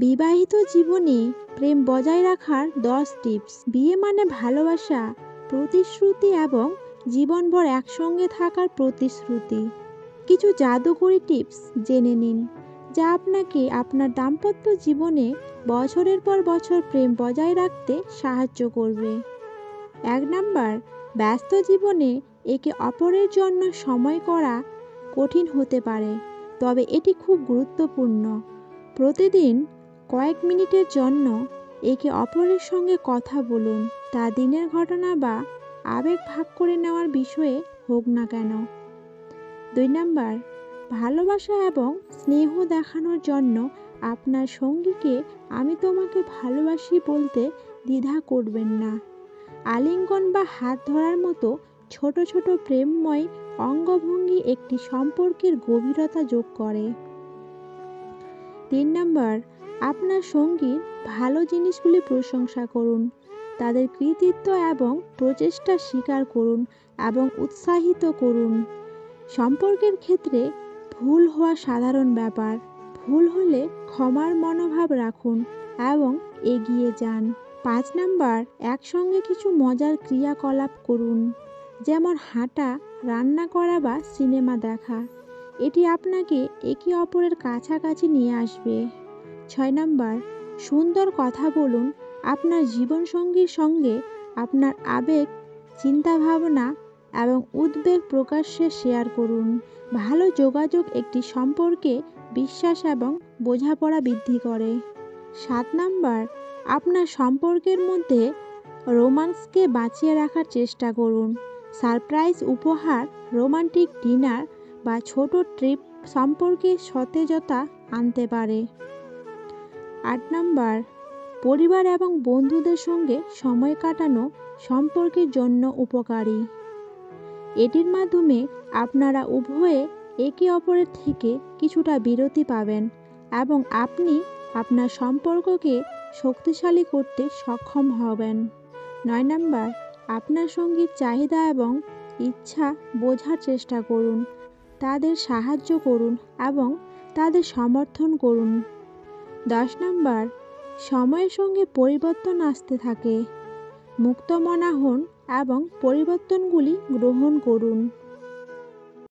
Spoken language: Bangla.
বিবাহিত জীবনে প্রেম বজায় রাখার 10 টিপস। বিয়ে মানে ভালোবাসা, প্রতিশ্রুতি এবং জীবনভর একসঙ্গে থাকার প্রতিশ্রুতি। কিছু জাদুকরী টিপস জেনে নিন, যা আপনাকে আপনার দাম্পত্য জীবনে বছরের পর বছর প্রেম বজায় রাখতে সাহায্য করবে। 1 নাম্বার, ব্যস্ত জীবনে একে অপরের জন্য সময় করা কঠিন হতে পারে, তবে এটি খুব গুরুত্বপূর্ণ। প্রতিদিন কয়েক মিনিটের জন্য একে অপরের সঙ্গে কথা বলুন, তা দিনের ঘটনা বা আবেগ ভাগ করে নেওয়ার বিষয়ে হোক না কেন। 2 নাম্বার, ভালোবাসা এবং স্নেহ দেখানোর জন্য আপনার সঙ্গীকে আমি তোমাকে ভালোবাসি বলতে দ্বিধা করবেন না। আলিঙ্গন বা হাত ধরার মতো ছোট ছোট প্রেমময় অঙ্গভঙ্গি একটি সম্পর্কের গভীরতা যোগ করে। 3 নাম্বার, আপনার সঙ্গীর ভালো জিনিসগুলি প্রশংসা করুন, তাদের কৃতিত্ব এবং প্রচেষ্টা স্বীকার করুন এবং উৎসাহিত করুন। সম্পর্কের ক্ষেত্রে ভুল হওয়া সাধারণ ব্যাপার। ভুল হলে ক্ষমার মনোভাব রাখুন এবং এগিয়ে যান। 5 নাম্বার, একসঙ্গে কিছু মজার ক্রিয়াকলাপ করুন, যেমন হাঁটা, রান্না করা বা সিনেমা দেখা। এটি আপনাকে একে অপরের কাছাকাছি নিয়ে আসবে। 6 নাম্বার, সুন্দর কথা বলুন। আপনার জীবনসঙ্গীর সঙ্গে আপনার আবেগ, চিন্তাভাবনা এবং উদ্বেগ প্রকাশ্যে শেয়ার করুন। ভালো যোগাযোগ একটি সম্পর্কে বিশ্বাস এবং বোঝাপড়া বৃদ্ধি করে। 7 নাম্বার, আপনার সম্পর্কের মধ্যে রোম্যান্সকে বাঁচিয়ে রাখার চেষ্টা করুন। সারপ্রাইজ উপহার, রোমান্টিক ডিনার বা ছোট ট্রিপ সম্পর্কে সতেজতা আনতে পারে। 8 নাম্বার, পরিবার এবং বন্ধুদের সঙ্গে সময় কাটানো সম্পর্কের জন্য উপকারী। এটির মাধ্যমে আপনারা উভয়ে একে অপরের থেকে কিছুটা বিরতি পাবেন এবং আপনি আপনার সম্পর্ককে শক্তিশালী করতে সক্ষম হবেন। 9 নাম্বার, আপনার সঙ্গীর চাহিদা এবং ইচ্ছা বোঝার চেষ্টা করুন, তাদের সাহায্য করুন এবং তাদের সমর্থন করুন। 10 নাম্বার, সময়ের সঙ্গে পরিবর্তন আসতে থাকে, মুক্তমনা হন এবং পরিবর্তনগুলি গ্রহণ করুন।